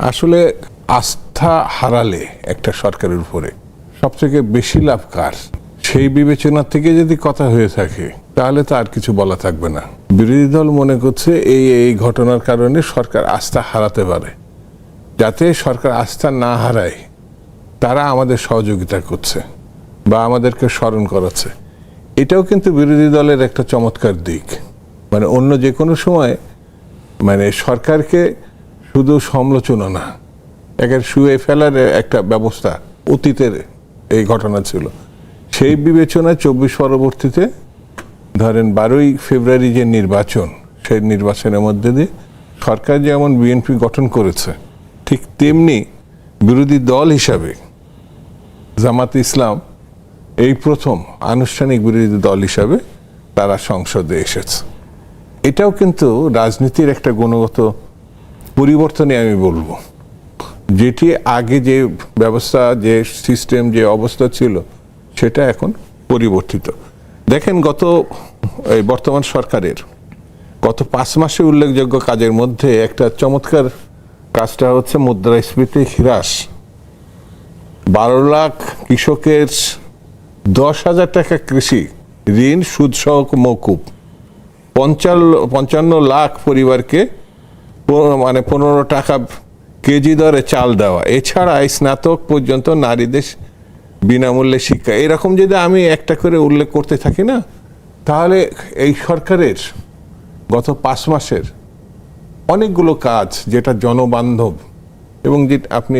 আসলে আস্থা হারালে একটা সরকারের উপরে সবথেকে বেশি লাভ কার, সেই বিবেচনা থেকে যদি কথা হয়ে থাকে তাহলে তো আর কিছু বলা থাকবে না। বিরোধী দল মনে করছে এই ঘটনার কারণে সরকার আস্থা হারাতে পারে, যাতে সরকার আস্থা না হারায় তারা আমাদের সহযোগিতা করছে বা আমাদেরকে স্মরণ করাচ্ছে। এটাও কিন্তু বিরোধী দলের একটা চমৎকার দিক। মানে অন্য যে কোনো সময় মানে সরকারকে শুধু সমালোচনা না, একের শুয়ে ফেলার একটা ব্যবস্থা অতীতের এই ঘটনা ছিল। সেই বিবেচনায় 24 পরবর্তীতে ধরেন 12ই ফেব্রুয়ারি যে নির্বাচন, সেই নির্বাচনের মধ্যে দিয়ে সরকার যেমন বিএনপি গঠন করেছে, ঠিক তেমনি বিরোধী দল হিসাবে জামাত ইসলাম এই প্রথম আনুষ্ঠানিক বিরোধী দল হিসাবে তারা সংসদে এসেছে। এটাও কিন্তু রাজনীতির একটা গুণগত পরিবর্তনই আমি বলবো, যেটি আগে যে ব্যবস্থা, যে সিস্টেম, যে অবস্থা ছিল সেটা এখন পরিবর্তিত। দেখেন এই বর্তমান সরকারের গত 5 মাসে উল্লেখযোগ্য কাজের মধ্যে একটা চমৎকার কাজটা হচ্ছে মুদ্রাস্ফীতি হ্রাস। 12 লাখ কৃষকের 10,000 টাকা কৃষি ঋণ সুদসহ মওকুফ, 55 লাখ পরিবারকে মানে 15 টাকা কেজি দরে চাল দেওয়া, এছাড়া স্নাতক পর্যন্ত নারীদের বিনামূল্যে শিক্ষা। এরকম যদি আমি একটা করে উল্লেখ করতে থাকি না, তাহলে এই সরকারের গত 5 মাসের অনেকগুলো কাজ যেটা জনবান্ধব, এবং যে আপনি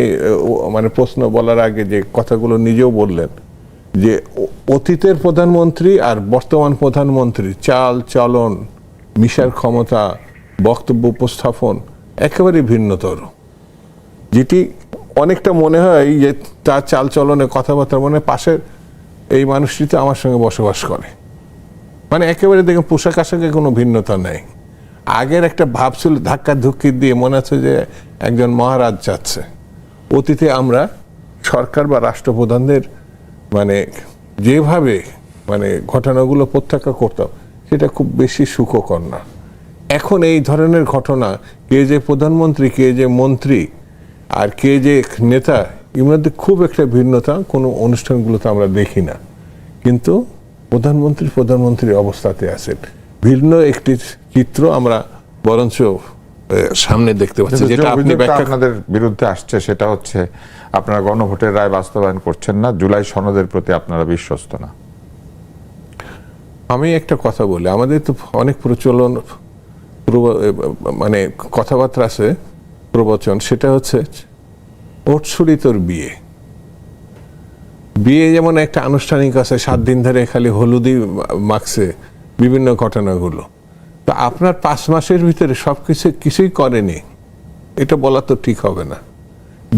মানে প্রশ্ন বলার আগে যে কথাগুলো নিজেও বললেন যে অতীতের প্রধানমন্ত্রী আর বর্তমান প্রধানমন্ত্রী চাল চলন, মিশার ক্ষমতা, বক্তব্য উপস্থাপন একেবারে ভিন্নতর, যেটি অনেকটা মনে হয় যে তার চাল চলনে কথাবার্তা মনে পাশের এই মানুষটি তো আমার সঙ্গে বসবাস করে। মানে একেবারে দেখুন পোশাক আশাকে কোনো ভিন্নতা নেই। আগের একটা ভাব ছিল ধাক্কা ধুক্কি দিয়ে মনে হচ্ছে যে একজন মহারাজ যাচ্ছে। অতীতে আমরা সরকার বা রাষ্ট্রপ্রধানদের মানে যেভাবে মানে ঘটনাগুলো প্রত্যাখ্যান করতাম, সেটা খুব বেশি সুখকর না। এখন এই ধরনের ঘটনা, কে যে প্রধানমন্ত্রী, কে যে মন্ত্রী আর কে যে নেতা, এর মধ্যে খুব একটা ভিন্নতা কোনো অনুষ্ঠানগুলোতে আমরা দেখি না। কিন্তু প্রধানমন্ত্রী অবস্থাতে আছেন, ভিন্ন একটি চিত্র আমরা বরঞ্চ সামনে দেখতে পাচ্ছি। যেটা আপনি আপনাদের বিরুদ্ধে আসছে সেটা হচ্ছে আপনারা গণভোটের রায় বাস্তবায়ন করছেন না, জুলাই সনদের প্রতি আপনারা বিশ্বস্ত না। আমি একটা কথা বলি, আমাদের তো অনেক প্রচলন মানে কথাবার্তা আছে, প্রবচন, সেটা হচ্ছে ওটছড়ি তোর বিয়ে। বিয়ে যেমন একটা আনুষ্ঠানিক আছে, 7 দিন ধরে খালি হলুদি মাখছে বিভিন্ন ঘটনাগুলো, তো আপনার 5 মাসের ভিতরে কিছুই করেনি, এটা বলা তো ঠিক হবে না।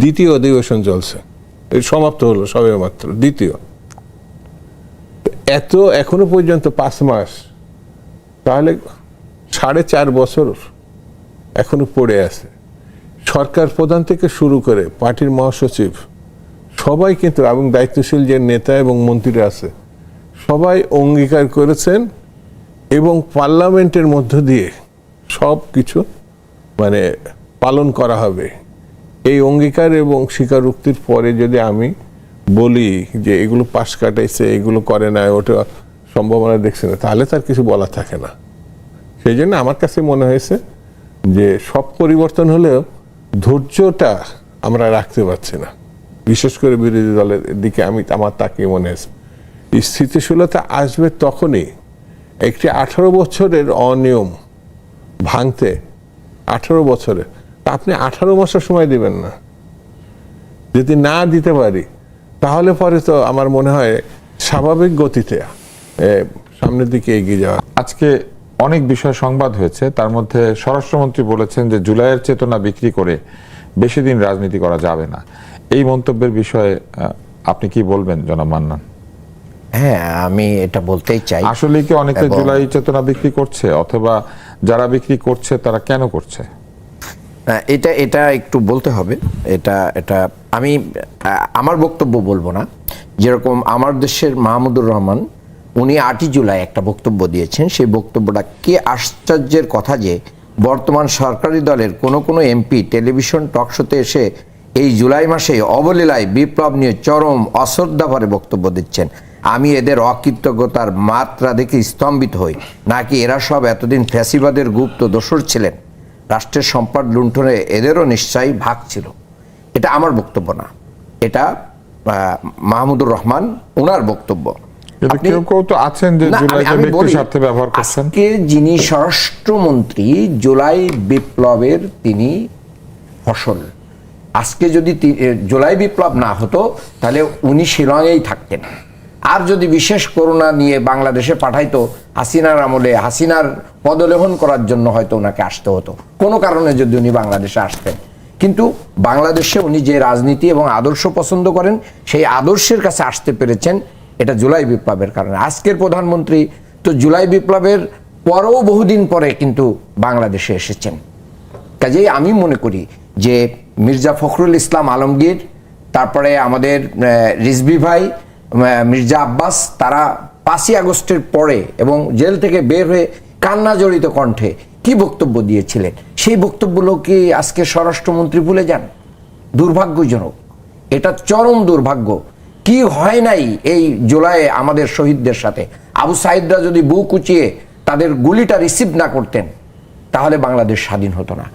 দ্বিতীয় অধিবেশন চলছে, এই সমাপ্ত হলো সবে মাত্র দ্বিতীয়, এত এখনো পর্যন্ত 5 মাস, তাহলে 4.5 বছর এখনো পড়ে আছে। সরকার প্রধান থেকে শুরু করে পার্টির মহাসচিব সবাই কিন্তু, এবং দায়িত্বশীল যে নেতা এবং মন্ত্রীরা আছে সবাই অঙ্গীকার করেছেন, এবং পার্লামেন্টের মধ্য দিয়ে সব কিছু মানে পালন করা হবে। এই অঙ্গীকার এবং স্বীকারোক্তির পরে যদি আমি বলি যে এগুলো পাশ কাটাইছে, এগুলো করে না, ওটা সম্ভাবনা দেখছে না, তাহলে তার কিছু বলা থাকে না। সেই জন্য আমার কাছে মনে হয়েছে যে সব পরিবর্তন হলেও ধৈর্যটা আমরা রাখতে পারছি না, বিশেষ করে বিরোধী দলের দিকে আমার তাকিয়ে মনে হয়েছে। স্থিতিশীলতা আসবে তখনই একটি 18 বছরের অনিয়ম ভাঙতে। 18 বছরের, আপনি 18 মাসের সময় দিবেন না। যদি না দিতে পারি তাহলে পরে তো আমার মনে হয় স্বাভাবিক গতিতে সামনের দিকে এগিয়ে যাওয়া। আজকে অনেক বিষয় সংবাদ হয়েছে, তার মধ্যে স্বরাষ্ট্রমন্ত্রী বলেছেন যে জুলাইয়ের চেতনা বিক্রি করে বেশি দিন রাজনীতি করা যাবে না। এই মন্তব্যের বিষয়ে আপনি কি বলবেন জনাব মান্নান? হ্যাঁ, আমি এটা বলতেই চাই, আসলে কি অনেকে জুলাই চেতনা বিক্রি করছে, অথবা যারা বিক্রি করছে তারা কেন করছে? এটা একটু বলতে হবে। এটা আমি আমার বক্তব্য বলবো না। যেরকম আমার দেশের মাহমুদুর রহমান, উনি 8ই জুলাই একটা বক্তব্য দিয়েছেন, সেই বক্তব্যটা কি আশ্চর্যের কথা যে বর্তমান সরকারি দলের কোনো এমপি টেলিভিশন টক শোতে এসে এই জুলাই মাসে অবলীলায় বিপ্লব নিয়ে চরম অশ্রদ্ধাভরে বক্তব্য দিচ্ছেন। আমি এদের অকৃতজ্ঞতার মাত্রা দেখে স্তম্ভিত হই। নাকি এরা সব এতদিন ফ্যাসিবাদের গুপ্ত দোসর ছিলেন? রাষ্ট্রের সম্পদ লুণ্ঠনে এদেরও নিশ্চয়ই ভাগ ছিল। এটা আমার বক্তব্য না, এটা মাহমুদুর রহমান ওনার বক্তব্য। কেউ কেউ তো আছেন যে জুলাইকে ব্যক্তি স্বার্থে ব্যবহার করছেন। আজকে যিনি স্বরাষ্ট্রমন্ত্রী, জুলাই বিপ্লবের তিনি ফসল। আজকে যদি জুলাই বিপ্লব না হতো তাহলে উনি শিলংয়েই থাকতেন। আর যদি বিশেষ করোনা নিয়ে বাংলাদেশে পাঠাইতো হাসিনার আমলে, হাসিনার পদলেহন করার জন্য হয়তো ওনাকে আসতে হতো, কোনো কারণে যদি উনি বাংলাদেশে আসতেন। কিন্তু বাংলাদেশে উনি যে রাজনীতি এবং আদর্শ পছন্দ করেন সেই আদর্শের কাছে আসতে পেরেছেন, এটা জুলাই বিপ্লবের কারণে। আজকের প্রধানমন্ত্রী তো জুলাই বিপ্লবের পরেও বহুদিন পরে কিন্তু বাংলাদেশে এসেছেন। কাজেই আমি মনে করি যে মির্জা ফখরুল ইসলাম আলমগীর, তারপরে আমাদের রিজভী ভাই, মির্জা আব্বাস, তারা 5ই আগস্টের পরে এবং জেল থেকে বের হয়ে কান্না জড়িত কণ্ঠে কি বক্তব্য দিয়েছিলেন, সেই বক্তব্যগুলো কি আজকে স্বরাষ্ট্রমন্ত্রী ভুলে যান? দুর্ভাগ্যজনক, এটা চরম দুর্ভাগ্য। কি হয় নাই এই জুলাইয়ে আমাদের শহীদদের সাথে? আবু সাইদরা যদি বুক উঁচিয়ে তাদের গুলিটা রিসিভ না করতেন তাহলে বাংলাদেশ স্বাধীন হতো না।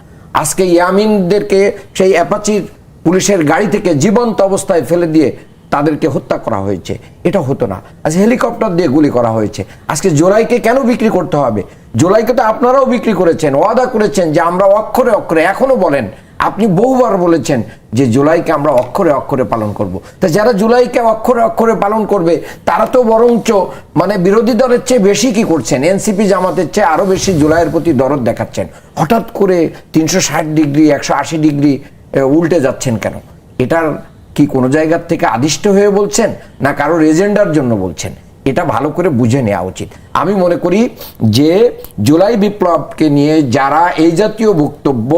আজকে ইয়ামিনদেরকে সেই অ্যাপাচির পুলিশের গাড়ি থেকে জীবন্ত অবস্থায় ফেলে দিয়ে তাদেরকে হত্যা করা হয়েছে, এটা হতো না। আজকে হেলিকপ্টার দিয়ে গুলি করা হয়েছে। আজকে জুলাইকে কেন বিক্রি করতে হবে? জুলাইকে তো আপনারাও বিক্রি করেছেন, ওয়াদা করেছেন যে আমরা অক্ষরে অক্ষরে, এখনো বলেন, আপনি বহুবার বলেছেন যে জুলাইকে আমরা অক্ষরে অক্ষরে পালন করব। তা যারা জুলাইকে অক্ষরে অক্ষরে পালন করবে তারা তো বরঞ্চ মানে বিরোধী দলের চেয়ে বেশি কি করছেন, এনসিপি জামাতের চেয়ে আরো বেশি জুলাইয়ের প্রতি দরদ দেখাচ্ছেন। হঠাৎ করে 360 ডিগ্রি 180 ডিগ্রি উল্টে যাচ্ছেন কেন? এটার কি কোনো জায়গার থেকে আদিষ্ট হয়ে বলছেন না কারোর এজেন্ডার জন্য বলছেন? এটা ভালো করে বুঝে নেওয়া উচিত। আমি মনে করি যে জুলাই বিপ্লবকে নিয়ে যারা এই জাতীয় বক্তব্য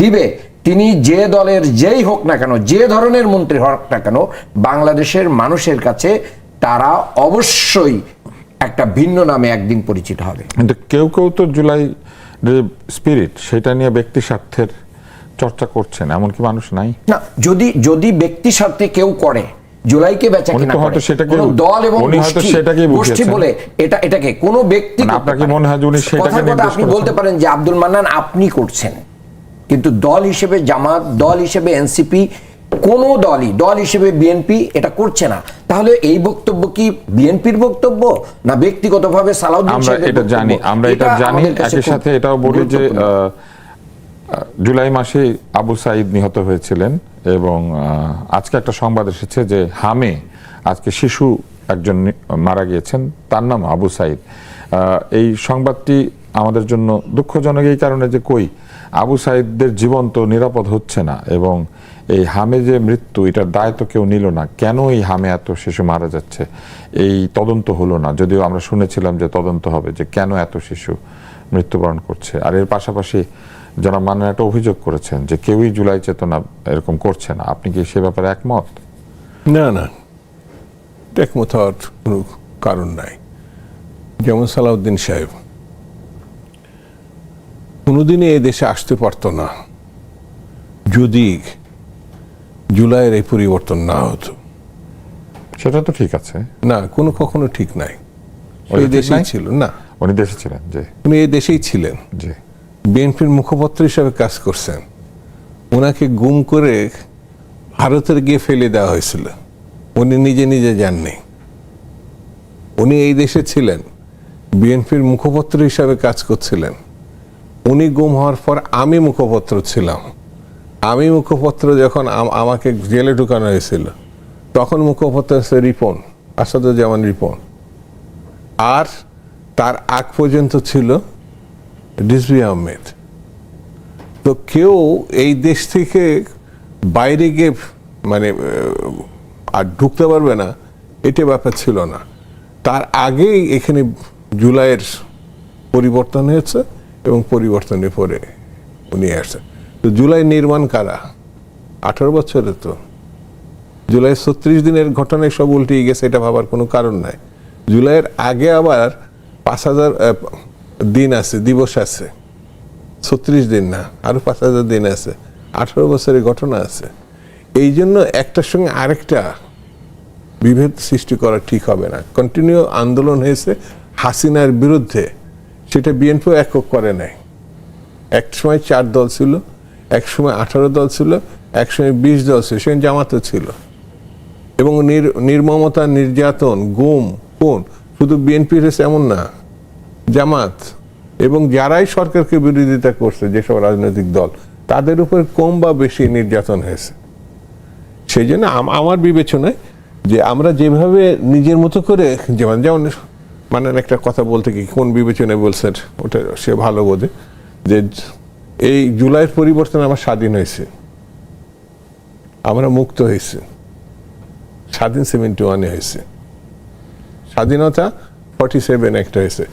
দিবে, তিনি যে দলের যেই হোক না কেন, যে ধরনের মন্ত্রী হোক না কেন, বাংলাদেশের মানুষের কাছে তারা অবশ্যই একটা ভিন্ন নামে একদিন পরিচিত হবে। কিন্তু কেউ কেউ তো জুলাই স্পিরিট সেটা নিয়ে ব্যক্তি স্বার্থের চর্চা করছেন, এমন কি মানুষ নাই? না, যদি ব্যক্তি স্বার্থে কেউ করে, জুলাইকে বেচা কিনা করে, কোনো দল এবং গোষ্ঠী বলে এটাকে কোনো ব্যক্তি, আপনাকে মনে হয় যে উনি সেটাকে নির্দেশ আপনি বলতে পারেন যে আব্দুল মান্নান আপনি করছেন, কিন্তু দল হিসেবে জামাত, দল হিসেবে এনসিপি, কোন দল হিসেবে বিএনপি এটা করছে না। তাহলে এই বক্তব্য কি বিএনপির বক্তব্য না ব্যক্তিগতভাবে সালাউদ্দিন সাহেবের বক্তব্য? আমরা এটা জানি। একই সাথে এটাও বলি যে জুলাই মাসে আবু সাইদ নিহত হয়েছিলেন এবং আজকে একটা সংবাদ এসেছে যে হামে আজকে শিশু একজন মারা গিয়েছেন, তার নাম আবু সাইদ। এই সংবাদটি আমাদের জন্য দুঃখজনক এই কারণে যে আবু সাইদদের জীবন তো নিরাপদ হচ্ছে না, এবং এই হামে যে মৃত্যু, এটার দায় তো কেউ নিল না। কেন এই হামে এত শিশু মারা যাচ্ছে এই তদন্ত হলো না, যদিও আমরা শুনেছিলাম যে তদন্ত হবে যে কেন এত শিশু মৃত্যুবরণ করছে। আর এর পাশাপাশি যারা মান্নান একটা অভিযোগ করেছেন যে কেউই জুলাই চেতনা এরকম করছে না, আপনি কি সে ব্যাপারে একমত? না, একমত হওয়ার কোনো কারণ নাই। যেমন সালাউদ্দিন সাহেব কোনোদিনই এই দেশে আসতে পারতো না যদি জুলাইয়ের এই পরিবর্তন না হতো। সেটা তো ঠিক আছে, না কখনো ঠিক নাই। ওই দেশেই ছিল না, উনি দেশে ছিলেন, যে উনি এই দেশেই ছিলেন, যে বিএনপির মুখপাত্র হিসাবে কাজ করছেন। ওনাকে গুম করে ভারতের গিয়ে ফেলে দেওয়া হয়েছিল, উনি নিজে যাননি। উনি এই দেশে ছিলেন, বিএনপির মুখপাত্র হিসাবে কাজ করছিলেন। উনি গুম হওয়ার পর আমি মুখপাত্র ছিলাম। আমি মুখপাত্র যখন আমাকে জেলে ঢুকানো হয়েছিল তখন মুখপাত্র হচ্ছে রিপন, আসাদুজ্জামান রিপন। আর তার আগ পর্যন্ত ছিল রিজভী আহমেদ। তো কেউ এই দেশ থেকে বাইরে গিয়ে মানে আর ঢুকতে পারবে না, এটা ব্যাপার ছিল না। তার আগেই এখানে জুলাইয়ের পরিবর্তন হয়েছে এবং পরিবর্তনের পরে উনি আসছেন। তো জুলাই নির্মাণ কারা? 18 বছরে তো জুলাই 36 দিনের ঘটনায় সব উল্টে গেছে, এটা ভাবার কোনো কারণ নাই। জুলাইয়ের আগে আবার 5000 দিন আছে, দিবস আছে, 36 দিন না, আরো 5000 দিন আছে, 18 বছরের ঘটনা আছে। এই জন্য একটার সঙ্গে আরেকটা বিভেদ সৃষ্টি করা ঠিক হবে না। কন্টিনিউ আন্দোলন হয়েছে হাসিনার বিরুদ্ধে, সেটা বিএনপিও একক করে নাই। এক সময় 4 দল ছিল, এক সময় 18 দল ছিল, এক সময় 20 দল ছিল, সেখানে জামাতও ছিল। এবং নির্মমতা, নির্যাতন, গুম, খুন শুধু বিএনপির হয়েছে এমন না, জামাত এবং যারাই সরকারকে বিরোধিতা করছে, যেসব রাজনৈতিক দল, তাদের উপর কম বা বেশি নির্যাতন হয়েছে। সেই জন্য আমার বিবেচনায় যে আমরা যেভাবে নিজের মতো করে, যেমন মানে একটা কথা বলতে কি কোন বিবেচনায় বলছেন ওটা সে ভালো বোঝে, যে এই জুলাইয়ের পরিবর্তন আমার স্বাধীন হয়েছে, আমরা মুক্ত হয়েছে, স্বাধীন 71-এ হয়েছে, স্বাধীনতা 47 একটা হয়েছে,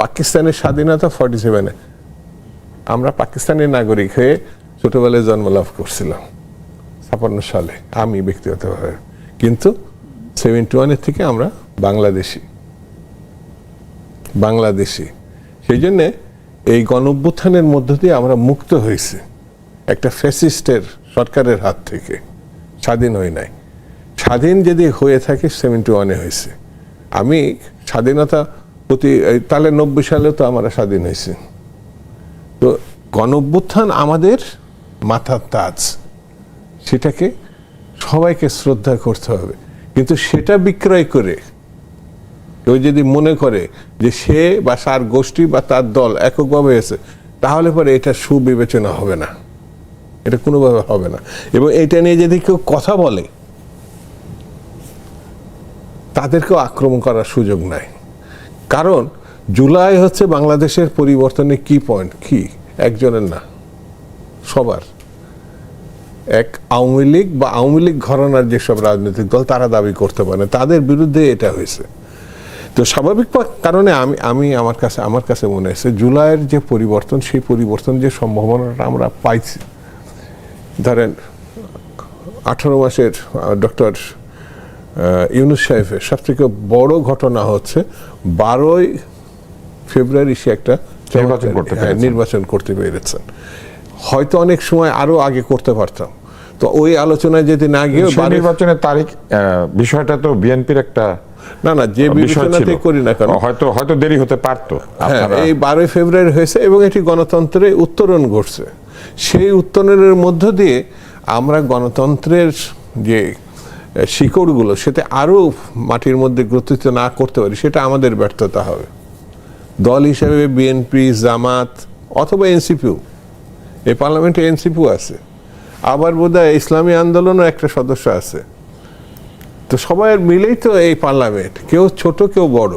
পাকিস্তানের স্বাধীনতা 47-এ। আমরা পাকিস্তানের নাগরিক হয়ে ছোটবেলায় জন্মলাভ করছিলাম 56 সালে, আমি ব্যক্তিগতভাবে, কিন্তু 71-এর থেকে আমরা বাংলাদেশি। সেই জন্যে এই গণঅভ্যুত্থানের মধ্য দিয়ে আমরা মুক্ত হয়েছি একটা ফ্যাসিস্টের সরকারের হাত থেকে, স্বাধীন হই নাই। স্বাধীন যদি হয়ে থাকে 71-এ হয়েছে। আমি স্বাধীনতা তাহলে 90 সালেও তো আমরা স্বাধীন হয়েছি। তো গণঅভ্যুত্থান আমাদের মাথার তাজ, সেটাকে সবাইকে শ্রদ্ধা করতে হবে। কিন্তু সেটা বিক্রয় করে কেউ যদি মনে করে যে সে বা তার গোষ্ঠী বা তার দল এককভাবে হয়েছে, তাহলে পরে এটা সুবিবেচনা হবে না, এটা কোনোভাবে হবে না। এবং এটা নিয়ে যদি কেউ কথা বলে, তাদেরকেও আক্রমণ করার সুযোগ নাই। কারণ জুলাই হচ্ছে বাংলাদেশের পরিবর্তনের কি পয়েন্ট, কি একজনের না, সবার। এক আওয়ামী লীগ বা আওয়ামী লীগ ঘরানার যেসব রাজনৈতিক দল তারা দাবি করতে পারে, তাদের বিরুদ্ধে এটা হয়েছে। তো স্বাভাবিক কারণে আমার কাছে মনে হয়েছে জুলাইয়ের যে পরিবর্তন, সেই পরিবর্তন যে সম্ভাবনাটা আমরা পাইছি। ধরেন 18 মাসের ডক্টর ইউনূস সাহেবের সবথেকে বড় ঘটনা হচ্ছে 12ই ফেব্রুয়ারি সে একটা নির্বাচন করতে পেরেছেন। হয়তো অনেক সময় আরো আগে করতে পারতাম। তো ওই আলোচনায় যদি না গিয়ে নির্বাচনের তারিখ বিষয়টা তো বিএনপির একটা না যে বিবেচনাতে করি না কেন, হয়তো দেরি হতে পারতো। এই 12ই ফেব্রুয়ারি হয়েছে এবং এটি গণতন্ত্রে উত্তরণ ঘটছে। সেই উত্তরণের মধ্য দিয়ে আমরা গণতন্ত্রের যে শিকড়গুলো সেটা আরো মাটির মধ্যে গ্রথিত না করতে পারি, সেটা আমাদের ব্যর্থতা হবে। দল হিসেবে বিএনপি, জামাত অথবা এনসিপিও, এই পার্লামেন্টে এনসিপিও আছে, আবার বোধহয় ইসলামী আন্দোলনও একটা সদস্য আছে। তো সবাই মিলেই তো এই পার্লামেন্ট, কেউ ছোট কেউ বড়,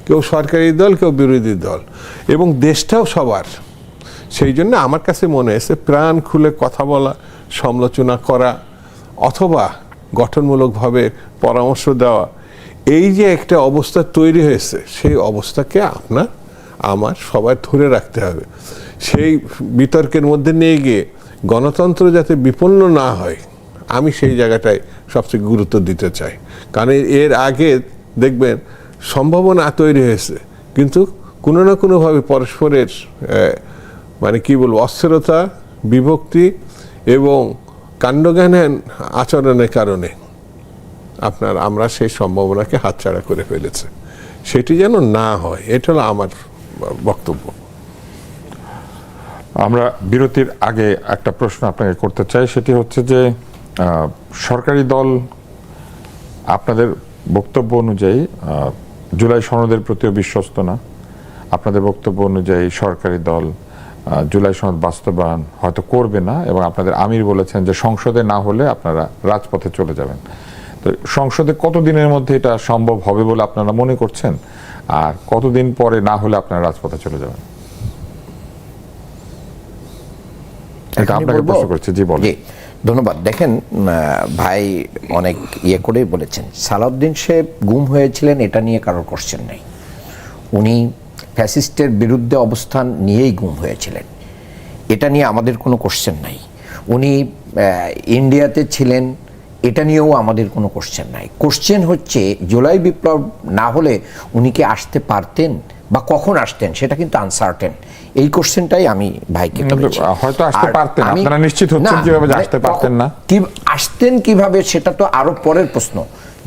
কেউ সরকারি দল কেউ বিরোধী দল, এবং দেশটাও সবার। সেই জন্য আমার কাছে মনে হয়েছে প্রাণ খুলে কথা বলা, সমালোচনা করা অথবা গঠনমূলকভাবে পরামর্শ দেওয়া, এই যে একটা অবস্থা তৈরি হয়েছে, সেই অবস্থাকে আমার সবাই ধরে রাখতে হবে। সেই বিতর্কের মধ্যে নিয়ে গিয়ে গণতন্ত্র যাতে বিপন্ন না হয়, আমি সেই জায়গাটায় সবচেয়ে গুরুত্ব দিতে চাই। কারণ এর আগে দেখবেন সম্ভাবনা তৈরি হয়েছে, কিন্তু কোনো না কোনোভাবে পরস্পরের মানে কি বলবো, অস্থিরতা, বিভক্তি এবং কাণ্ডজ্ঞানহীন আচরণের কারণে আমরা সেই সম্ভাবনাকে হাতছাড়া করে ফেলেছে। সেটি যেন না হয়, এটা হলো আমার বক্তব্য। আমরা বিরতির আগে একটা প্রশ্ন আপনাকে করতে চাই, সেটি হচ্ছে যে সরকারি দল আপনাদের বক্তব্য অনুযায়ী জুলাই সনদের প্রতিও বিশ্বস্ত না। আপনাদের বক্তব্য অনুযায়ী সরকারি দল জুলাই সনদ বাস্তবায়ন হয়তো করবে না, এবং আপনাদের আমির বলেছেন যে সংসদে না হলে আপনারা রাজপথে চলে যাবেন। তো সংসদে কতদিনের মধ্যে এটা সম্ভব হবে বলে আপনারা মনে করছেন, আর কতদিন পরে না হলে আপনারা রাজপথে চলে যাবেন? এটা আপনাকে প্রশ্ন করছি। জি বলেন। ধন্যবাদ। দেখেন ভাই অনেক করেই বলেছেন, সালাউদ্দিন সাহেব গুম হয়েছিলেন, এটা নিয়ে কারোর কোশ্চেন নেই। উনি ফ্যাসিস্টের বিরুদ্ধে অবস্থান নিয়েই গুম হয়েছিলেন, এটা নিয়ে আমাদের কোনো কোশ্চেন নাই। উনি ইন্ডিয়াতে ছিলেন, এটা নিয়েও আমাদের কোনো কোশ্চেন নাই। কোশ্চেন হচ্ছে জুলাই বিপ্লব না হলে উনি কি আসতে পারতেন বা কখন আসতেন সেটা কিন্তু আনসার্টেন। এই কোশ্চেনটাই আমি ভাইকে করেছি। হয়তো আসতে আর পারতেন, আমি- আপনারা নিশ্চিত হচ্ছেন না, কিভাবে যে মানে আসতে পারতেন না? কি আসতেন কিভাবে সেটা তো আরো পরের প্রশ্ন,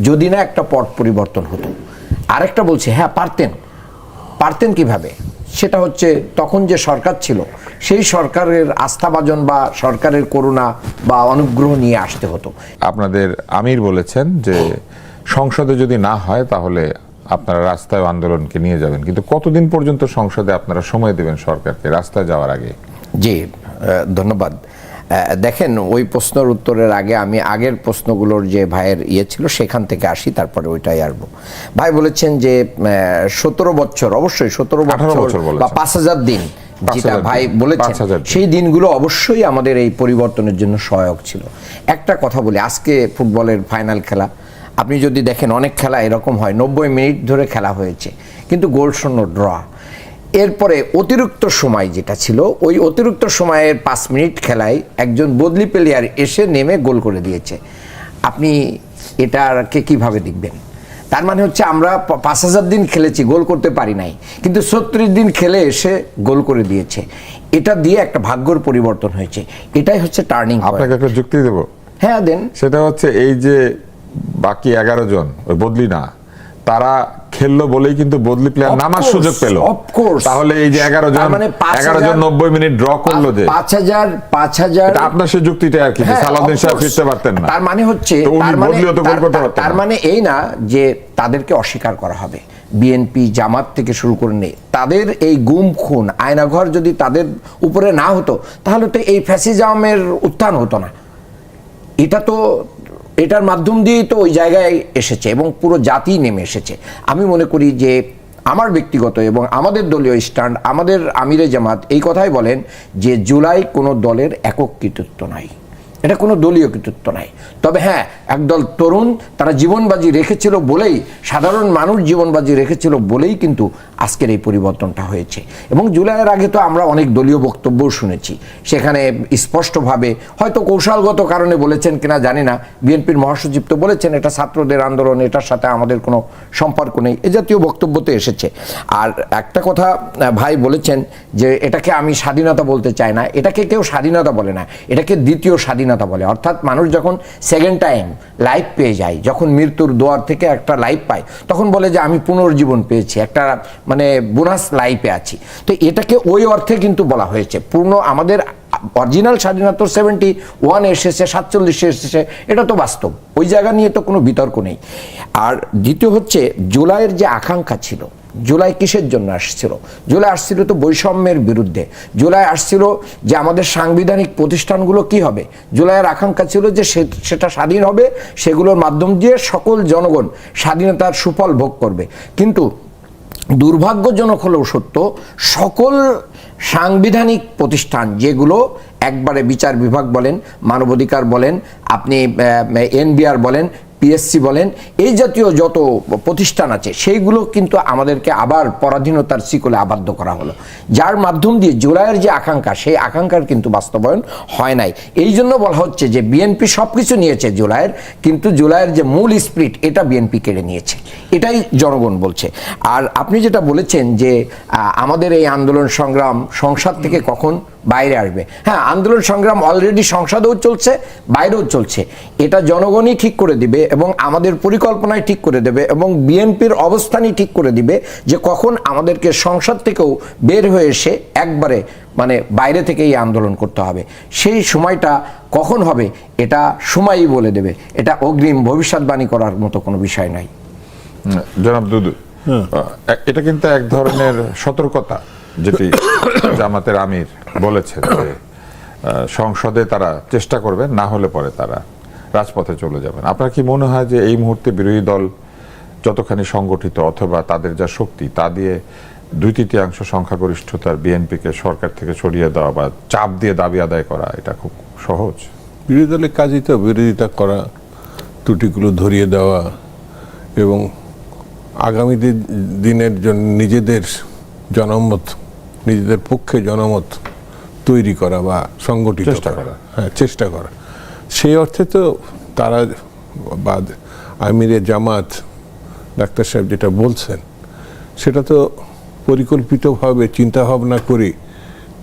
যদি না একটা পট পরিবর্তন হতো। আরেকটা বলছি, হ্যাঁ পারতেন কিভাবে, সেটা হচ্ছে তখন যে সরকার ছিল সেই সরকারের আস্থাভাজন বা সরকারের করুণা বা অনুগ্রহ নিয়ে আসতে হতো। আপনাদের আমির বলেছেন যে সংসদে যদি না হয় তাহলে আপনারা রাস্তায় আন্দোলনকে নিয়ে যাবেন, কিন্তু কতদিন পর্যন্ত সংসদে আপনারা সময় দেবেন সরকারকে রাস্তায় যাওয়ার আগে? জি, ধন্যবাদ। দেখেন, ওই প্রশ্নের উত্তরের আগে আমি আগের প্রশ্নগুলোর যে ভাইয়ের ছিল সেখান থেকে আসি, তারপরে ওইটাই আসবো। ভাই বলেছেন যে 17 বছর, অবশ্যই 17 18 বছর বলেছেন। বা 5000 দিন, 5000 যেটা ভাই দিন, বলেছেন 5000 দিন। সেই দিনগুলো অবশ্যই আমাদের এই পরিবর্তনের জন্য সহায়ক ছিল। একটা কথা বলি, আজকে ফুটবলের ফাইনাল খেলা আপনি যদি দেখেন, অনেক খেলা এরকম হয় 90 মিনিট ধরে খেলা হয়েছে কিন্তু গোল শূন্য ড্র। এরপরে অতিরিক্ত সময় যেটা ছিল, ওই অতিরিক্ত সময়ের 5 মিনিট খেলায় একজন বদলি প্লেয়ার এসে নেমে গোল করে দিয়েছে। আপনি এটাকে কিভাবে দেখবেন? তার মানে হচ্ছে আমরা 5000 দিন খেলেছি, গোল করতে পারি নাই, কিন্তু 36 দিন খেলে এসে গোল করে দিয়েছে। এটা দিয়ে একটা ভাগ্যর পরিবর্তন হয়েছে। এটাই হচ্ছে টার্নিং পয়েন্ট। আপনাকে একটা যুক্তি দেব, হ্যাঁ দেন। সেটা হচ্ছে এই যে বাকি 11 জন ওই বদলি না, তারা খেললো বলেই কিন্তু বদলি প্লেয়ার নামার সুযোগ পেল। তাহলে এই যে 11 জন 90 মিনিট ড্র করলো, যে 5000 আপনার সে যুক্তিটা আর কি, যে সালাউদ্দিন সাহেব ফিরতে পারতেন না, তার মানে হচ্ছে, তার মানে এই না যে তাদেরকে অস্বীকার করা হবে। বিএনপি জামাত থেকে শুরু করে নেই, তাদের এই গুম খুন আয়নাঘর যদি তাদের উপরে না হতো তাহলে তো এই ফ্যাসিজমের উত্থান হতো না। এটার মাধ্যম দিয়েই তো ওই জায়গায় এসেছে এবং পুরো জাতি নেমে এসেছে। আমি মনে করি যে আমার ব্যক্তিগত এবং আমাদের দলীয় স্ট্যান্ড, আমাদের আমিরে জামাত এই কথাই বলেন যে জুলাই কোনো দলের একক কৃতিত্ব নাই, এটা কোনো দলীয় কৃতিত্ব নাই। তবে হ্যাঁ, একদল তরুণ তারা জীবনবাজি রেখেছিল বলেই, সাধারণ মানুষ জীবনবাজি রেখেছিল বলেই কিন্তু আজকের এই পরিবর্তনটা হয়েছে। এবং জুলাইয়ের আগে তো আমরা অনেক দলীয় বক্তব্যও শুনেছি, সেখানে স্পষ্টভাবে হয়তো কৌশলগত কারণে বলেছেন কিনা জানি না, বিএনপির মহাসচিব তো বলেছেন এটা ছাত্রদের আন্দোলন, এটার সাথে আমাদের কোনো সম্পর্ক নেই, এ জাতীয় বক্তব্যতে এসেছে। আর একটা কথা ভাই বলেছেন যে এটাকে আমি স্বাধীনতা বলতে চাই না, এটাকে কেউ স্বাধীনতা বলে না, এটাকে দ্বিতীয় স্বাধীনতা বলে। অর্থাৎ মানুষ যখন সেকেন্ড টাইম লাইফ পেয়ে যায়, যখন মৃত্যুর দুয়ার থেকে একটা লাইফ পায়, তখন বলে যে আমি পুনর্জীবন পেয়েছি, একটা মানে বোনাস লাইফে আছি। তো এটাকে ওই অর্থে কিন্তু বলা হয়েছে। আমাদের অরিজিনাল স্বাধীনতা 71 এসেছে, 47 এসেছে, এটা তো বাস্তব, ওই জায়গা নিয়ে তো কোনো বিতর্ক নেই। আর দ্বিতীয় হচ্ছে জুলাইয়ের যে আকাঙ্ক্ষা ছিল, জুলাই কিসের জন্য আসছিল? জুলাই আসছিল তো বৈষম্যের বিরুদ্ধে। জুলাই আসছিল যে আমাদের সাংবিধানিক প্রতিষ্ঠানগুলো কি হবে। জুলাইয়ের আকাঙ্ক্ষা ছিল যে সেটা স্বাধীন হবে, সেগুলোর মাধ্যম দিয়ে সকল জনগণ স্বাধীনতার সুফল ভোগ করবে। কিন্তু দুর্ভাগ্যজনক হলেও সত্য, সকল সাংবিধানিক প্রতিষ্ঠান যেগুলো একবারে বিচার বিভাগ বলেন, মানবাধিকার বলেন, আপনি এনবিআর বলেন, পিএসসি বলেন, এই জাতীয় যত প্রতিষ্ঠান আছে সেইগুলো কিন্তু আমাদেরকে আবার পরাধীনতার শিকলে আবদ্ধ করা হলো, যার মাধ্যম দিয়ে জুলাইয়ের যে আকাঙ্ক্ষা, সেই আকাঙ্ক্ষার কিন্তু বাস্তবায়ন হয় নাই। এই জন্য বলা হচ্ছে যে বিএনপি সব কিছু নিয়েছে জুলাইয়ের, কিন্তু জুলাইয়ের যে মূল স্পিরিট এটা বিএনপি কেড়ে নিয়েছে, এটাই জনগণ বলছে। আর আপনি যেটা বলেছেন যে আমাদের এই আন্দোলন সংগ্রাম সংসদ থেকে কখন বাইরে আসবে, হ্যাঁ, আন্দোলন সংগ্রাম অলরেডি সংসদেও চলছে, বাইরেও চলছে। এটা জনগণই ঠিক করে দিবে এবং আমাদের পরিকল্পনায় ঠিক করে দেবে এবং বিএনপির অবস্থানই ঠিক করে দিবে যে কখন আমাদেরকে সংসদ থেকেও বের হয়ে এসে একবারে মানে বাইরে থেকে এই আন্দোলন করতে হবে। সেই সময়টা কখন হবে এটা সময়ই বলে দেবে, এটা অগ্রিম ভবিষ্যৎবাণী করার মতো কোনো বিষয় নাই। জনাব দুদু, এটা কিন্তু এক ধরনের সতর্কতা যেটি জামাতের আমির বলেছেন যে সংসদে তারা চেষ্টা করবেন, না হলে পরে তারা রাজপথে চলে যাবেন। আপনার কি মনে হয় যে এই মুহূর্তে বিরোধী দল যতখানি সংগঠিত অথবা তাদের যা শক্তি তা দিয়ে 2/3 সংখ্যাগরিষ্ঠতার বিএনপিকে সরকার থেকে সরিয়ে দেওয়া বা চাপ দিয়ে দাবি আদায় করা এটা খুব সহজ? বিরোধী দলের কাজই তো বিরোধিতা করা, ত্রুটিগুলো ধরিয়ে দেওয়া এবং আগামী দিনের জন্য নিজেদের জনমত, নিজেদের পক্ষে জনমত তৈরি করা বা সংগঠিত করা, হ্যাঁ, চেষ্টা করা। সেই অর্থে তো তারা বা আমিরে জামাত ডাক্তার সাহেব যেটা বলছেন সেটা তো পরিকল্পিতভাবে চিন্তা ভাবনা করে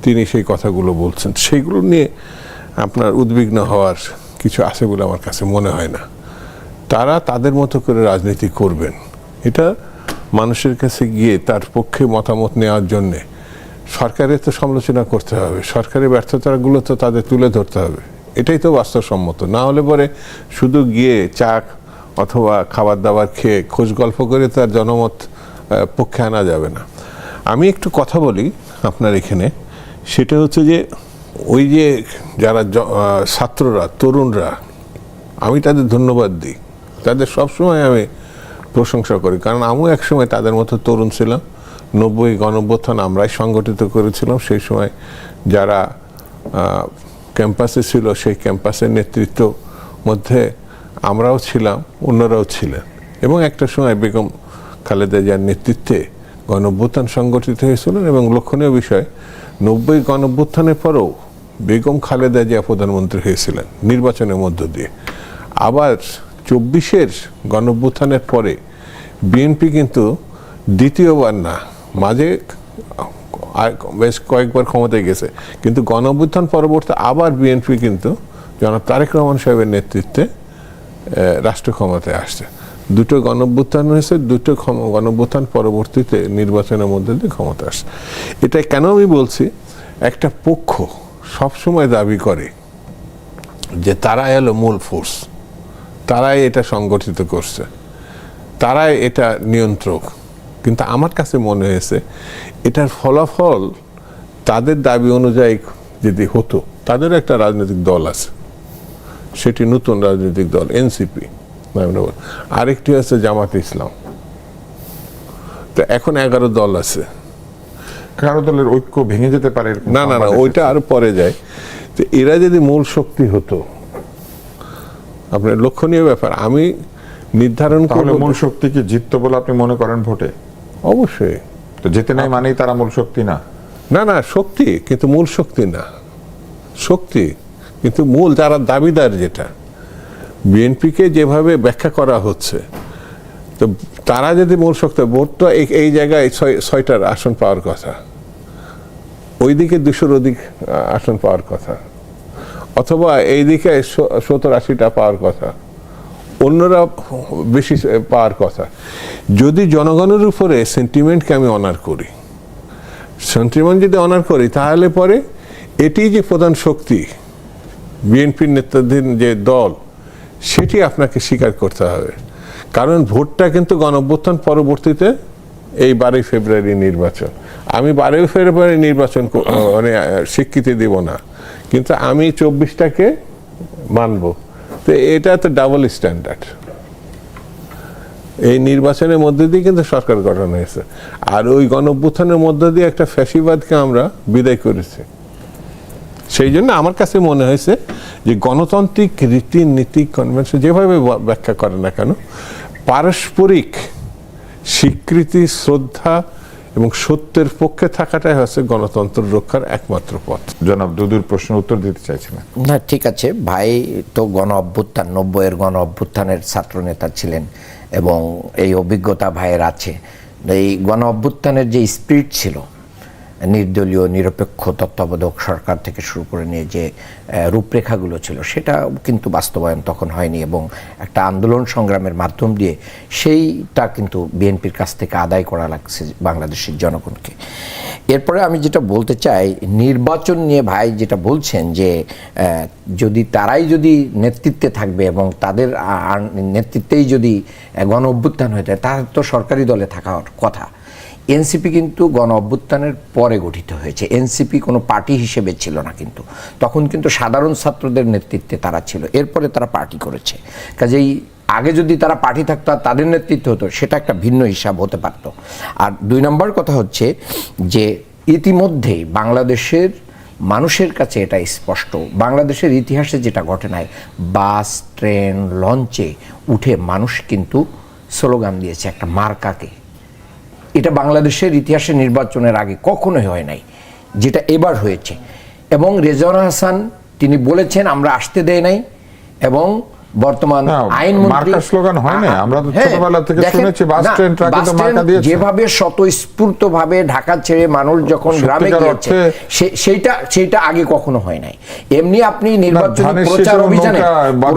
তিনি সেই কথাগুলো বলছেন। সেইগুলো নিয়ে আপনার উদ্বিগ্ন হওয়ার কিছু আছে বলে আমার কাছে মনে হয় না। তারা তাদের মতো করে রাজনীতি করবেন, এটা মানুষের কাছে গিয়ে তার পক্ষে মতামত নেওয়ার জন্যে সরকারের তো সমালোচনা করতে হবে, সরকারের ব্যর্থতাগুলো তো তাদের তুলে ধরতে হবে, এটাই তো বাস্তবসম্মত। না হলে পরে শুধু গিয়ে চা অথবা খাবার দাবার খেয়ে খোঁজ গল্প করে তার জনমত পক্ষে আনা যাবে না। আমি একটু কথা বলি আপনার এখানে, সেটা হচ্ছে যে ওই যে যারা ছাত্ররা, তরুণরা, আমি তাদের ধন্যবাদ দিই, তাদের সবসময় আমি প্রশংসা করি, কারণ আমিও একসময় তাদের মতো তরুণ ছিলাম। 90 গণঅভ্যুত্থান আমরাই সংগঠিত করেছিলাম। সেই সময় যারা ক্যাম্পাসে ছিল, সেই ক্যাম্পাসের নেতৃত্ব মধ্যে আমরাও ছিলাম, অন্যরাও ছিলেন, এবং একটা সময় বেগম খালেদা জিয়ার নেতৃত্বে গণঅভ্যুত্থান সংগঠিত হয়েছিল। এবং লক্ষণীয় বিষয়, 90 গণঅভ্যুত্থানের পরেও বেগম খালেদা জিয়া প্রধানমন্ত্রী হয়েছিলেন নির্বাচনের মধ্য দিয়ে। আবার 24-এর গণঅভ্যুত্থানের পরে বিএনপি কিন্তু দ্বিতীয়বার না, মাঝে বেশ কয়েকবার ক্ষমতায় গেছে, কিন্তু গণঅভ্যুত্থান পরবর্তী আবার বিএনপি কিন্তু জনাব তারেক রহমান সাহেবের নেতৃত্বে রাষ্ট্র ক্ষমতায় আসছে। দুটো গণঅভ্যুত্থান হয়েছে, দুটো গণঅভ্যুত্থান পরবর্তীতে নির্বাচনের মধ্যে দিয়ে ক্ষমতা আসছে। এটা কেন আমি বলছি, একটা পক্ষ সবসময় দাবি করে যে তারাই হলো মূল ফোর্স, তারাই এটা সংগঠিত করছে, তারাই এটা নিয়ন্ত্রক, কিন্তু আমার কাছে মনে হয়েছে এটার ফলাফল তাদের দাবি অনুযায়ী যদি হতো, তাদের একটা রাজনৈতিক দল আছে, সেটি নতুন রাজনৈতিক দল এনসিপি, আরেকটি আছে জামাত ইসলাম, তো এখন 11 দল আছে। 11 দলের ঐক্য ভেঙে যেতে পারে এরকম না না না, ওইটা আরো পরে যায়। তো এরা যদি মূল শক্তি হতো, আপনার লক্ষণীয় ব্যাপার, আমি নির্ধারণ তাহলে করব মূল শক্তি কি জিততো বলে আপনি মনে করেন ভোটে? অবশ্যই। তো জিতে নাই মানেই তারা মূল শক্তি না? না না, শক্তি কিন্তু মূল শক্তি না, শক্তি কিন্তু মূল যারা দাবিদার, যেটা বিএনপিকে যেভাবে ব্যাখ্যা করা হচ্ছে, তো তারা যদি মূল শক্তি, ভোট তো এই জায়গায় 6টার আসন পাওয়ার কথা, ওইদিকে 200-র অধিক আসন পাওয়ার কথা, অথবা এইদিকে 70-80টা পাওয়ার কথা, অন্যরা বেশি পাওয়ার কথা। যদি জনগণের উপরে সেন্টিমেন্টকে আমি অনার করি, সেন্টিমেন্ট যদি অনার করি, তাহলে পরে এটি যে প্রধান শক্তি বিএনপির নেতৃত্বাধীন যে দল, সেটি আপনাকে স্বীকার করতে হবে। কারণ ভোটটা কিন্তু গণঅভ্যুত্থান পরবর্তীতে এই 12 ফেব্রুয়ারি নির্বাচন। আমি 12 ফেব্রুয়ারি নির্বাচন মানে স্বীকৃতি দেব না, কিন্তু আমি 24টাকে মানব। তো এটা তো ডাবল স্ট্যান্ডার্ড। এই নির্বাচনের মধ্যে দিয়ে কিন্তু সরকার গঠন হয়েছে, আর ওই গণঅভ্যুত্থানের মধ্য দিয়ে একটা ফ্যাসিবাদকে আমরা বিদায় করেছি। সেই জন্য আমার কাছে মনে হয়েছে যে গণতান্ত্রিক রীতিনীতি, কনভেনশন যেভাবে ব্যাখ্যা করে না কেন, পারস্পরিক স্বীকৃতি, শ্রদ্ধা এবং সত্যের পক্ষে থাকাটাই হচ্ছে গণতন্ত্র রক্ষার একমাত্র পথ। জনাব দুদুর প্রশ্ন উত্তর দিতে চাইছিলেন। না, ঠিক আছে ভাই, তো গণ অভ্যুত্থান, 90-এর গণ অভ্যুত্থানের ছাত্র নেতা ছিলেন এবং এই অভিজ্ঞতা ভাইয়ের আছে। এই গণ অভ্যুত্থানের যে স্পিরিট ছিল, নির্দলীয় নিরপেক্ষ তত্ত্বাবধায়ক সরকার থেকে শুরু করে নিয়ে যে রূপরেখাগুলো ছিল, সেটা কিন্তু বাস্তবায়ন তখন হয়নি, এবং একটা আন্দোলন সংগ্রামের মাধ্যম দিয়ে সেইটা কিন্তু বিএনপির কাছ থেকে আদায় করা লাগছে বাংলাদেশের জনগণকে। এরপরে আমি যেটা বলতে চাই, নির্বাচন নিয়ে ভাই যেটা বলছেন যে তারাই যদি নেতৃত্বে থাকবে এবং তাদের নেতৃত্বেই যদি গণ অভ্যুত্থান হয়ে যায়, তার তো সরকারি দলে থাকার কথা। এনসিপি কিন্তু গণ অভ্যুত্থানের পরে গঠিত হয়েছে, এনসিপি কোনো পার্টি হিসেবে ছিল না, কিন্তু তখন কিন্তু সাধারণ ছাত্রদের নেতৃত্বে তারা ছিল, এরপরে তারা পার্টি করেছে। কাজেই আগে যদি তারা পার্টি থাকতো আর তাদের নেতৃত্ব হতো, সেটা একটা ভিন্ন হিসাব হতে পারত। আর 2 নম্বর কথা হচ্ছে যে ইতিমধ্যেই বাংলাদেশের মানুষের কাছে এটা স্পষ্ট, বাংলাদেশের ইতিহাসে যেটা ঘটে নাই, বাস, ট্রেন, লঞ্চে উঠে মানুষ কিন্তু স্লোগান দিয়েছে একটা মার্কাকে। এটা বাংলাদেশের ইতিহাসে নির্বাচনের আগে কখনোই হয় নাই, যেটা এবার হয়েছে। এবং রেজাউল হাসান তিনি বলেছেন আমরা আসতে দেয় নাই, এবং বর্তমান না, আইনমন্ত্রী মার্কার স্লোগান হয় না, আমরা তো হ্যাঁ, ছোটবেলা থেকে দেখেন, শুনেছি বাস না, ট্রেন ট্রাকে বাস তো ট্রেন মার্কা দিয়েছে। যেভাবে স্বতঃস্ফূর্ত ভাবে ঢাকা ছেড়ে মানুষ যখন গ্রামে সত্যিকার গিয়েছে অর্থে- সেইটা আগে কখনো হয় নাই। এমনি আপনি নির্বাচনী ধানের শীষ প্রচার এবং অভিযানে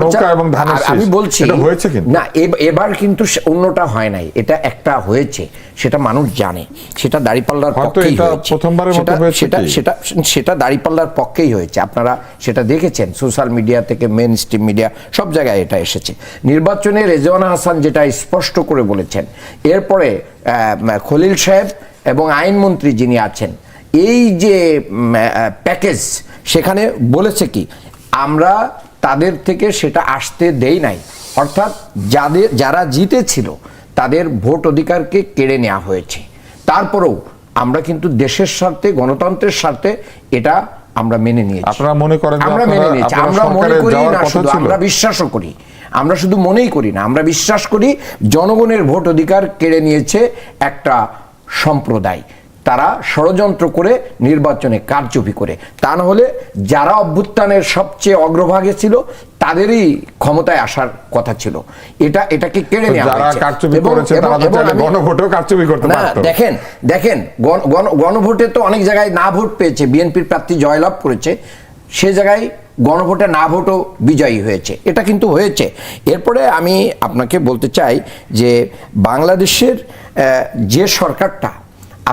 নৌকা এবং ধানের আর আমি শীষ, বলছি এটা হয়েছে কিন্তু। না, এবার কিন্তু অন্যটা হয় নাই, এটা একটা হয়েছে, সেটা মানুষ জানে, সেটা দাঁড়িপাল্লার হয়তো পক্ষেই এটা হয়েছে। প্রথমবারের মতো হয়েছে সেটা কি? সেটা সেটা দাঁড়িপাল্লার পক্ষেই হয়েছে। আপনারা সেটা দেখেছেন সোশ্যাল মিডিয়া থেকে মেন স্ট্রিম মিডিয়া সব জায়গায় এটা এসেছে। নির্বাচনে রেজওয়ানা হাসান যেটা স্পষ্ট করে বলেছেন, এরপরে খলিল সাহেব এবং আইনমন্ত্রী যিনি আছেন, এই যে প্যাকেজ সেখানে বলেছে কি, আমরা তাদের থেকে সেটা আসতে দেই নাই, অর্থাৎ যারা জিতেছিল তাদের ভোট অধিকারকে কেড়ে নেওয়া হয়েছে। তারপরেও আমরা কিন্তু দেশের স্বার্থে, গণতন্ত্রের স্বার্থে এটা আমরা মেনে নিয়েছি। আপনারা মনে করেন যে আমরা মেনে নিয়েছি, আপনারা আমরা মনে সরকারে করি যাওয়ার না, কথা শুধু ছিল? আমরা বিশ্বাসও করি। আমরা শুধু মনেই করি না, আমরা বিশ্বাস করি জনগণের ভোট অধিকার কেড়ে নিয়েছে একটা সম্প্রদায়, তারা ষড়যন্ত্র করে নির্বাচনে কারচুপি করে। তা না হলে যারা অভ্যুত্থানের সবচেয়ে অগ্রভাগে ছিল তাদেরই ক্ষমতায় আসার কথা ছিল। এটাকে কেড়ে নেওয়া যারা হয়েছে। কারচুপি এবং- করেছে তারা তো এবং চাইলে আমি- গণভোটেও কারচুপি করতে না, পারতো। দেখেন গণভোটে তো অনেক জায়গায় না ভোট পেয়েছে, বিএনপির প্রার্থী জয়লাভ করেছে, সে জায়গায় গণভোটে না ভোটও বিজয়ী হয়েছে, এটা কিন্তু হয়েছে। এরপরে আমি আপনাকে বলতে চাই যে বাংলাদেশের যে সরকারটা,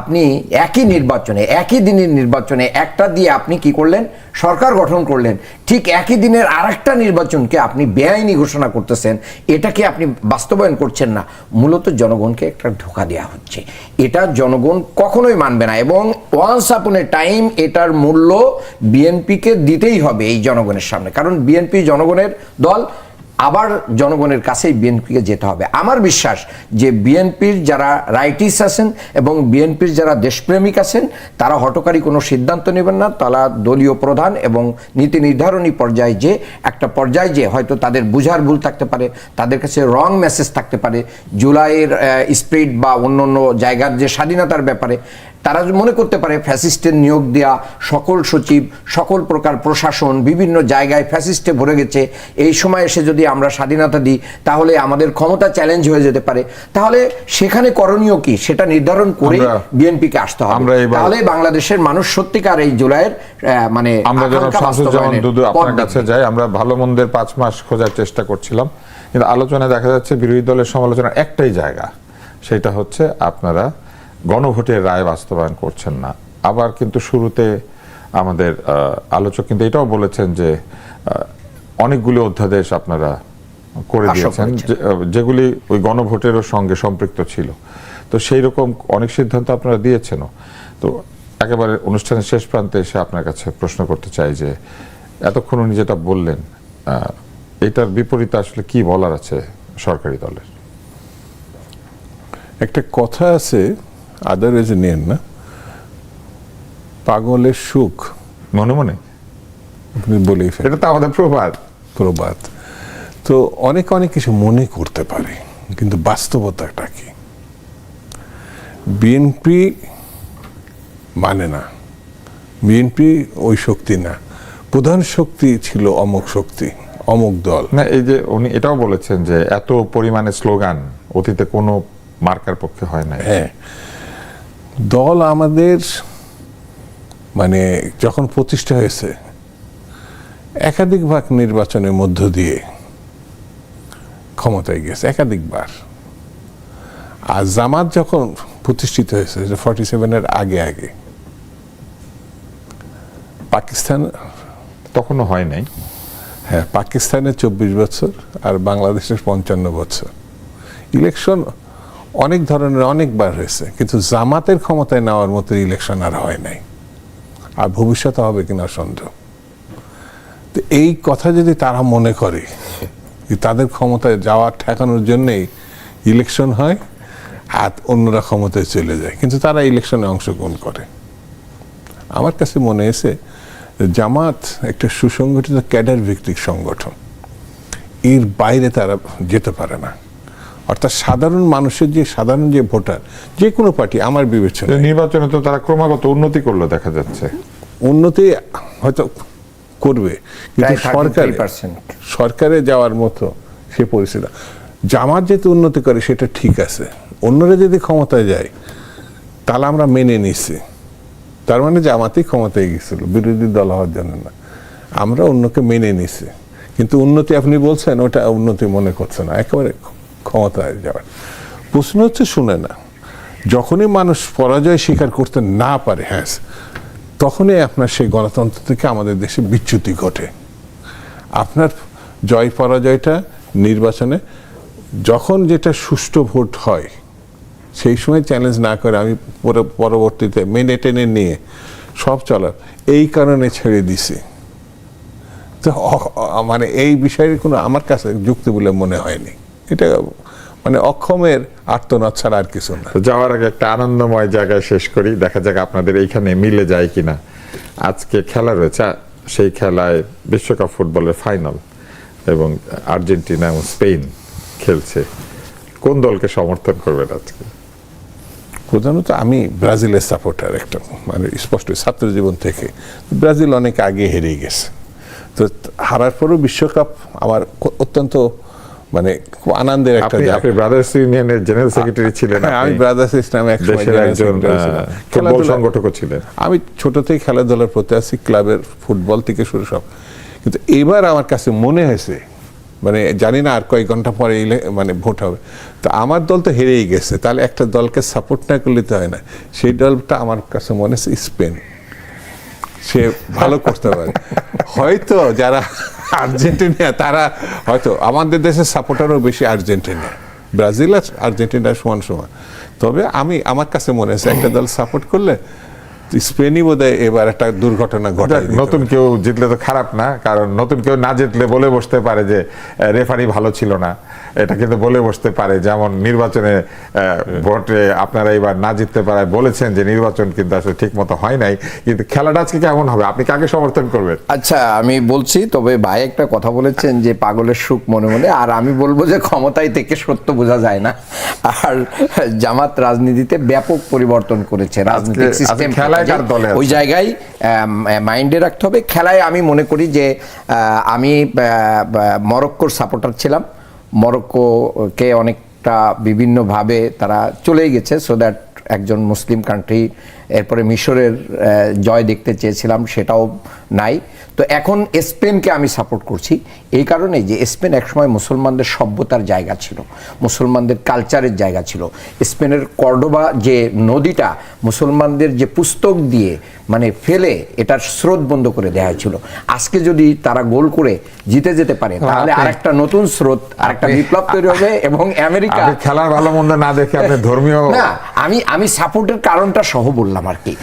আপনি একই নির্বাচনে, একই দিনের নির্বাচনে একটা দিয়ে আপনি কি করলেন, সরকার গঠন করলেন, ঠিক একই দিনের আরেকটা নির্বাচনকে আপনি বেআইনি ঘোষণা করতেছেন, এটাকে আপনি বাস্তবায়ন করছেন না। মূলত জনগণকে একটা ধোঁকা দেওয়া হচ্ছে, এটা জনগণ কখনোই মানবে না। এবং ওয়ান্স আপন এ টাইম এটার মূল্য বিএনপিকে দিতেই হবে এই জনগণের সামনে, কারণ বিএনপি জনগণের দল, আবার জনগণের কাছেই বিএনপিকে যেতে হবে। আমার বিশ্বাস যে বিএনপির যারা রাইটিস আছেন এবং বিএনপির যারা দেশপ্রেমিক আছেন, তারা হঠকারী কোনো সিদ্ধান্ত নেবেন না। তারা দলীয় প্রধান এবং নীতি নির্ধারণী পর্যায়ে যে একটা পর্যায়ে যে হয়তো তাদের বুঝার ভুল থাকতে পারে, তাদের কাছে রং মেসেজ থাকতে পারে, জুলাইয়ের স্পিরিট বা অন্য অন্য জায়গার যে স্বাধীনতার ব্যাপারে তারা মনে করতে পারে ফ্যাসিস্টের নিয়োগ দেয়া সকল সচিব, সকল প্রকার প্রশাসন বিভিন্ন জায়গায় ফ্যাসিস্টে ভরে গেছে, এই সময় এসে যদি আমরা স্বাধীনতা দিই তাহলে আমাদের ক্ষমতা চ্যালেঞ্জ হয়ে যেতে পারে। তাহলে সেখানে করণীয় কি সেটা নির্ধারণ করে বিএনপিকে আসতে হবে, তাহলে বাংলাদেশের মানুষ সত্যিকার এই জুলাইয়ের মানে আমরা যেন শামসুজ্জামান দুদু আপনার কাছে যাই। আমরা ভালো মন্দের 5 মাস খোঁজার চেষ্টা করছিলাম, কিন্তু আলোচনায় দেখা যাচ্ছে বিরোধী দলের সমালোচনার একটাই জায়গা, সেটা হচ্ছে আপনারা গণভোটের রায় বাস্তবায়ন করছেন না। আবার কিন্তু শুরুতে আমাদের আলোচক কিন্তু এটাও বলেছেন যে অনেকগুলো অধ্যাদেশ আপনারা করে দিয়েছেন যেগুলি ওই গণভোটেরও সঙ্গে সম্পৃক্ত ছিল। তো সেই রকম অনেক সিদ্ধান্ত আপনারা দিয়েছেনও। তো একেবারে অনুষ্ঠানের শেষ প্রান্তে এসে আপনার কাছে প্রশ্ন করতে চাই যে এতক্ষণ উনি যেটা বললেন, এটার বিপরীতে আসলে কি বলার আছে সরকারি দলের? একটা কথা আছে, আদারওয়াইজ নেন না, পাগলের সুখ মনে মনে, আপনি বলেই ফেলেন, এটা তো আমাদের প্রবাদ। তো অনেক কিছু মনে করতে পারে, কিন্তু বাস্তবতাটা কি? বিএনপি মানে না, বিএনপি ওই শক্তি না, প্রধান শক্তি ছিল অমুক শক্তি, অমুক দল। না, এই যে উনি এটাও বলেছেন যে এত পরিমাণে স্লোগান অতীতে কোনো মার্কার পক্ষে হয় না। হ্যাঁ, দল আমাদের মানে যখন প্রতিষ্ঠা হয়েছে একাধিকবার নির্বাচনের মধ্য দিয়ে ক্ষমতায় গেছে, একাধিকবার। আর জামাত যখন প্রতিষ্ঠিত হয়েছে 47-এর আগে পাকিস্তান তখনও হয় নাই। হ্যাঁ, পাকিস্তানের 24 বছর আর বাংলাদেশের 55 বছর। ইলেকশন অনেক ধরনের অনেকবার হয়েছে, কিন্তু জামাতের ক্ষমতায় নেওয়ার মতো ইলেকশন আর হয় নাই, আর ভবিষ্যতে হবে কিনা সন্দেহ। তো এই কথা যদি তারা মনে করে তাদের ক্ষমতায় যাওয়ার ঠেকানোর জন্যই ইলেকশন হয় আর অন্যরা ক্ষমতায় চলে যায়, কিন্তু তারা ইলেকশনে অংশগ্রহণ করে। আমার কাছে মনে হয়েছে জামাত একটা সুসংগঠিত ক্যাডার ভিত্তিক সংগঠন, এর বাইরে তারা যেতে পারে না। অর্থাৎ সাধারণ মানুষের সাধারণ যে ভোটার, যে কোনো পার্টি আমার বিবেচনা, নির্বাচনে তো তারা ক্রমাগত উন্নতি করলো দেখা যাচ্ছে। উন্নতি হয়তো করবে, কিন্তু প্রায় 33%। সরকারে যাওয়ার মতো সে পরিস্থিতি না। জামাত যেহেতু উন্নতি করে সেটা ঠিক আছে, অন্যরা যদি ক্ষমতায় যায় তাহলে আমরা মেনে নিছি, তার মানে জামাতই ক্ষমতায় গেছিল বিরোধী দল হওয়ার জন্য না, আমরা অন্যকে মেনে নিছি। কিন্তু উন্নতি আপনি বলছেন ওটা উন্নতি মনে করছে না, একেবারে ক্ষমতায় যাওয়ার প্রশ্ন হচ্ছে। শুনে না, যখনই মানুষ পরাজয় স্বীকার করতে না পারে, হ্যাঁ, তখনই আপনার সেই গণতন্ত্র থেকে আমাদের দেশে বিচ্যুতি ঘটে। আপনার জয় পরাজয়টা নির্বাচনে যখন যেটা সুষ্ঠু ভোট হয় সেই সময় চ্যালেঞ্জ না করে আমি পরবর্তীতে মেনে টেনে নিয়ে সব চলার এই কারণে ছেড়ে দিছি। তো মানে এই বিষয়ের কোনো আমার কাছে যুক্তি বলে মনে হয়নি। এটা মানে অক্ষমের আর্তনাদ ছাড়া আর কিছু না। তো যাওয়ার আগে একটা আনন্দময় জায়গায় শেষ করি, দেখা যাক আপনাদের এইখানে মিলে যায় কিনা। আজকে খেলা রয়েছে, সেই খেলায় বিশ্বকাপ ফুটবলের ফাইনাল এবং আর্জেন্টিনা এবং স্পেন খেলছে। কোন দলকে সমর্থন করবেন আজকে? প্রধানত আমি ব্রাজিলের সাপোর্টার, একটা মানে স্পষ্ট ছাত্র জীবন থেকে। ব্রাজিল অনেক আগে হেরে গেছে, তো হারার পরও বিশ্বকাপ আমার অত্যন্ত মানে খুব আনন্দের একটা জায়গা। আপনি ব্রাদার্স ইউনিয়নের জেনারেল সেক্রেটারি ছিলেন, আমি ব্রাদার্স ইসলামে দেশের একজন ফুটবল সংগঠকও ছিলেন। আমি ছোট থেকে খেলাধুলার প্রতি আছি, ক্লাবের ফুটবল থেকে শুরু সব। কিন্তু এবার আমার কাছে মনে হয়েছে, মানে জানি না আর কয়েক ঘন্টা পরে মানে ভোট হবে, তো আমার দল তো হেরেই গেছে, তাহলে একটা দলকে সাপোর্ট না করলে তো হয় না। সেই দলটা আমার কাছে মনে হচ্ছে স্পেন, সে ভালো করতে পারে। হয়তো যারা আর্জেন্টিনা তারা হয়তো আমাদের দেশের সাপোর্টারও বেশি আর্জেন্টিনা, ব্রাজিল আর আর্জেন্টিনা সমান সমান। তবে আমার কাছে মনে হচ্ছে একটা দল সাপোর্ট করলে স্পেনই বোধহয় এবার একটা দুর্ঘটনা ঘটায়। নতুন কেউ জিতলে তো খারাপ না, কারণ নতুন কেউ না জিতলে বলে বসতে পারে যে রেফারি ভালো ছিল না, এটা কিন্তু বলে বসতে পারে। যেমন নির্বাচনে ভোটে আপনারা এবার না জিততে পারায় বলেছেন যে নির্বাচন কিন্তু আসলে ঠিক মতো হয় নাই, কিন্তু খেলাটা আজকে কেমন হবে, আপনি কাকে সমর্থন করবেন? আচ্ছা, আমি বলছি, তবে ভাই একটা কথা বলেছেন যে পাগলের সুখ মনে মনে, আর আমি বলবো যে ক্ষমতায় থেকে সত্য বোঝা যায় না। আর জামাত রাজনীতিতে ব্যাপক পরিবর্তন করেছে, রাজনৈতিক সিস্টেম ওই জায়গায় মাইন্ডে রাখতে হবে। খেলায় আমি মনে করি যে আমি মরক্কোর সাপোর্টার ছিলাম, মরক্কোকে অনেকটা বিভিন্নভাবে তারা চলেই গেছে, সো দ্যাট একজন মুসলিম কান্ট্রি। এরপরে মিশরের জয় দেখতে চেয়েছিলাম, সেটাও নাই। তো এখন স্পেনকে আমি সাপোর্ট করছি এই কারণেই যে স্পেন একসময় মুসলমানদের সভ্যতার জায়গা ছিল, মুসলমানদের কালচারের জায়গা ছিল। স্পেনের কর্ডোবা যে নদীটা মুসলমানদের যে পুস্তক দিয়ে মানে ফেলে এটার স্রোত বন্ধ করে দেওয়া হয়েছিল, আজকে যদি তারা গোল করে জিতে যেতে পারে তাহলে আরেকটা নতুন স্রোত, আরেকটা বিপ্লব তৈরি হবে। এবং আমেরিকা খেলার ভালো মন্দ না দেখে আপনি ধর্মীয় না, আমি সাপোর্টের কারণটা সহ বললাম আর কি।